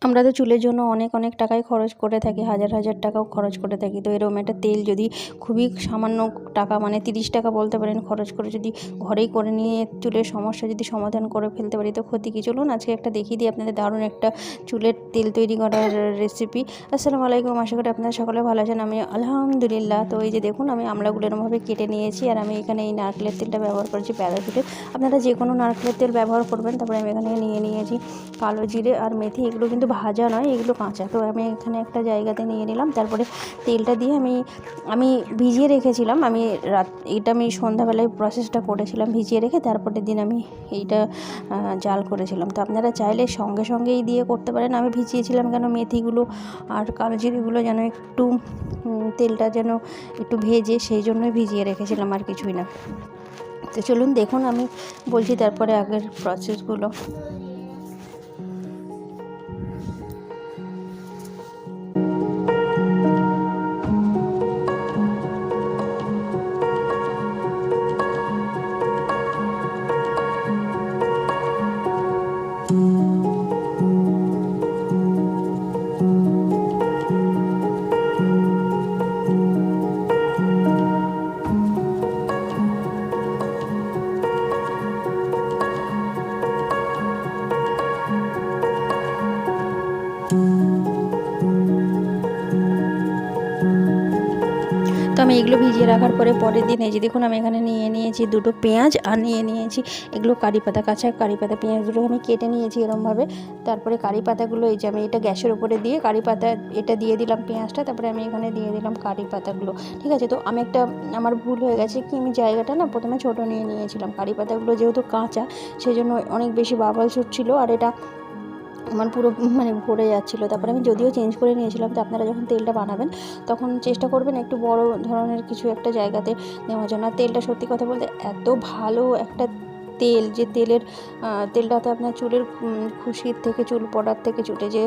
আমরা তো চুলের জন্য অনেক অনেক টাকাই খরচ করে থাকি, হাজার হাজার টাকাও খরচ করে থাকি। তো এরকম একটা তেল যদি খুবই সামান্য টাকা, মানে 30 টাকা বলতে পারেন, খরচ করে যদি ঘরেই করে নিয়ে চুলের সমস্যা যদি সমাধান করে ফেলতে পারি তো ক্ষতি কী। চলুন আজকে একটা দেখিয়ে দিই আপনাদের দারুণ একটা চুলের তেল তৈরি করার রেসিপি। আসসালামু আলাইকুম, আশা করি আপনারা সকলে ভালো আছেন। আমি আলহামদুলিল্লাহ। তো এই যে দেখুন, আমি আমড়াগুলো এরকমভাবে কেটে নিয়েছি, আর আমি এখানে এই নারকেলের তেলটা ব্যবহার করেছি, প্যারাশুটের। আপনারা যে কোনো নারকেলের তেল ব্যবহার করবেন। তারপরে আমি এখানে নিয়ে নিয়েছি কালো জিরে আর মেথি। এগুলো কিন্তু ভাজা নয়, এগুলো কাঁচা। তো আমি এখানে একটা জায়গাতে নিয়ে নিলাম। তারপরে তেলটা দিয়ে আমি ভিজিয়ে রেখেছিলাম। এটা আমি সন্ধ্যাবেলায় প্রসেসটা করেছিলাম ভিজিয়ে রেখে, তারপরের দিন আমি এইটা জাল করেছিলাম। তো আপনারা চাইলে সঙ্গে সঙ্গেই দিয়ে করতে পারেন। আমি ভিজিয়েছিলাম কেন, মেথিগুলো আর কালো জিরেগুলো যেন একটু তেলটা যেন একটু ভেজে, সেই জন্যই ভিজিয়ে রেখেছিলাম, আর কিছুই না। তো চলুন দেখুন, আমি বলছি তারপরে আগের প্রসেসগুলো। তো আমি এগুলো ভিজিয়ে রাখার পরের দিন এই যে দেখুন, আমি এখানে নিয়ে নিয়েছি দুটো পেঁয়াজ, আর নিয়ে নিয়েছি এগুলো কারি পাতা, কাঁচা কারি পাতা। পেঁয়াজগুলো আমি কেটে নিয়েছি এরমভাবে। তারপরে কারি পাতাগুলো এই যে আমি এটা গ্যাসের উপরে দিয়ে কারি পাতা এটা দিয়ে দিলাম পেঁয়াজটা, তারপরে আমি এখানে দিয়ে দিলাম কারি পাতাগুলো। ঠিক আছে। তো আমি আমার ভুল হয়ে গেছে কি, আমি জায়গাটা না প্রথমে ছোটো নিয়ে নিয়েছিলাম। কারি পাতাগুলো যেহেতু কাঁচা, সেই জন্য অনেক বেশি বাবলস উঠছিলো, আর এটা আমার পুরো ভরে যাচ্ছিলো। তারপরে আমি যদিও চেঞ্জ করে নিয়েছিলাম। তো আপনারা যখন তেলটা বানাবেন তখন চেষ্টা করবেন একটু বড় ধরনের কিছু একটা জায়গাতে নেওয়ার জন্য। আর তেলটা সত্যি কথা বলতে এত ভালো একটা তেল, যে তেলটাতে আপনার চুলের খুশকির থেকে, চুল পড়ার থেকে, চুলে যে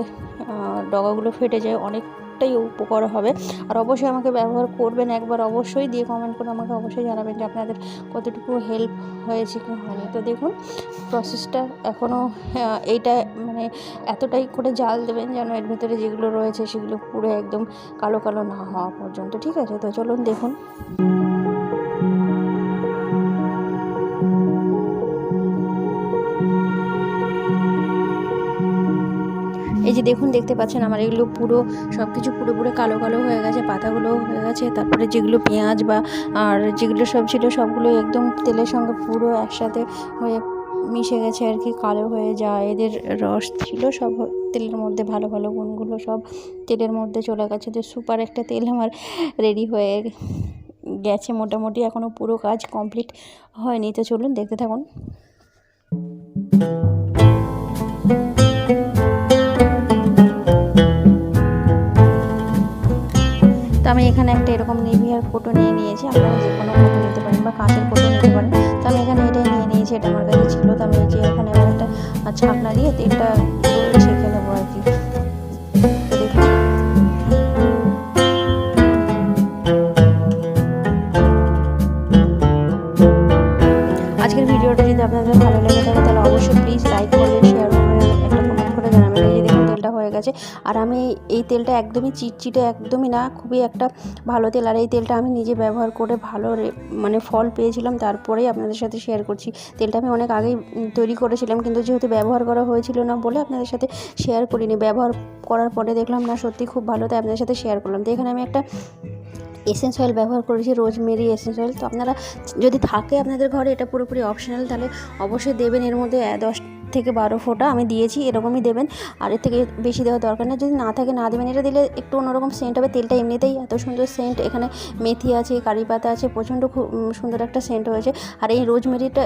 ডগাগুলো ফেটে যায়, অনেকটাই উপকার হবে। আর অবশ্যই আমাকে ব্যবহার করবেন একবার, অবশ্যই দিয়ে কমেন্ট করে আমাকে অবশ্যই জানাবেন যে আপনাদের কতটুকু হেল্প হয়েছে কি হয়নি। তো দেখুন প্রসেসটা এখনও এইটা এতটাই করে জাল দেবেন যেন এর ভেতরে যেগুলো রয়েছে সেগুলো পুরো একদম কালো কালো না হওয়া পর্যন্ত। ঠিক আছে। তো চলুন দেখুন। এই যে দেখুন, দেখতে পাচ্ছেন আমার এগুলো পুরো সব কিছু পুরো কালো কালো হয়ে গেছে, পাতাগুলো হয়ে গেছে। তারপরে যেগুলো পেঁয়াজ আর যেগুলো সব ছিল সবগুলো একদম তেলের সঙ্গে পুরো একসাথে হয়ে মিশে গেছে আর কি, কালো হয়ে যায়। এদের রস ছিল সব তেলের মধ্যে, ভালো ভালো গুণগুলো সব তেলের মধ্যে চলে গেছে। তো সুপার একটা তেল আমার রেডি হয়ে গেছে মোটামুটি। এখনও পুরো কাজ কমপ্লিট হয়নি। তো চলুন দেখতে থাকুন। তো আমি এখানে একটা এরকম নিভিয়ার কোটো নিয়ে নিয়েছি। আপনারা যে কোনো কোটো নিতে পারেন বা কাঁচের কোটো নিতে পারেন। তো আমি এখানে এটাই নিয়ে নিয়েছি, এটা আমার কাছে ছিল। তো আমি এই যে এখানে আবার একটা ছাকনা দিয়ে তেলটা ছেঁকে নেবো আর কি। তো দেখুন, আজকের ভিডিওটা যদি আপনাদের ভালো লেগে থাকে তাহলে অবশ্যই প্লিজ লাইক করবেন, শেয়ার করবেন, একটা কমেন্ট করে জানাবেন। এই যে দেখুন তেলটা হয়ে গেছে। আর আমি এই তেলটা একদমই চিটচিটে একদমই না, খুবই একটা ভালো তেল। আর এই তেলটা আমি নিজে ব্যবহার করে ভালো ফল পেয়েছিলাম, তারপরেই আপনাদের সাথে শেয়ার করছি। তেলটা আমি অনেক আগেই তৈরি করেছিলাম, কিন্তু যেহেতু ব্যবহার করা হয়েছিল না বলে আপনাদের সাথে শেয়ার করিনি। ব্যবহার করার পরে দেখলাম না সত্যি খুব ভালো, তাই আপনাদের সাথে শেয়ার করলাম। তো এখানে আমি একটা এসেন্স অয়েল ব্যবহার করেছি, রোজমেরি এসেন্স অয়েল। তো আপনারা যদি থাকে আপনাদের ঘরে, এটা পুরোপুরি অপশনাল, তাহলে অবশ্যই দেবেন। এর মধ্যে 10 থেকে 12 ফোঁটা আমি দিয়েছি, এরকমই দেবেন। আর এর থেকে বেশি দেওয়ার দরকার নেই। যদি না থাকে না দেবেন। এটা দিলে একটু অন্যরকম সেন্ট হবে। তেলটা এমনিতেই এত সুন্দর সেন্ট, এখানে মেথি আছে, কারি পাতা আছে, প্রচণ্ড খুব সুন্দর একটা সেন্ট হয়েছে। আর এই রোজমেরিটা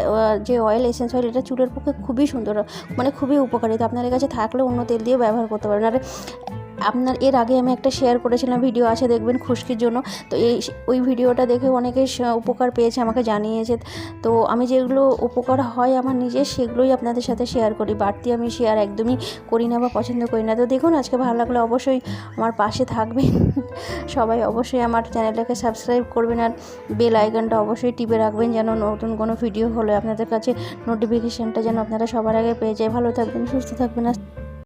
যে অয়েল, এসেন্স অয়েল, এটা চুলের পক্ষে খুবই সুন্দর, খুবই উপকারী। তো আপনাদের কাছে থাকলে অন্য তেল দিয়ে ব্যবহার করতে পারেন। আর এর আগে আমি একটা শেয়ার করেছিলাম, ভিডিও আছে দেখবেন, খুশকির জন্য। তো ওই ভিডিওটা দেখে অনেকেই উপকার পেয়েছে, আমাকে জানিয়েছে। তো আমি যেগুলো উপকার হয় আমার নিজের, সেগুলোই আপনাদের সাথে শেয়ার করি। বাড়তি আমি শেয়ার একদমই করি না বা পছন্দ করি না। তো দেখুন, আজকে ভালো লাগলে অবশ্যই আমার পাশে থাকবেন সবাই। অবশ্যই আমার চ্যানেলটাকে সাবস্ক্রাইব করবেন, আর বেল আইকনটা অবশ্যই টিপে রাখবেন, যেন নতুন কোনো ভিডিও হলে আপনাদের কাছে নোটিফিকেশানটা যেন আপনারা সবার আগে পেয়ে যায়। ভালো থাকবেন, সুস্থ থাকবেন।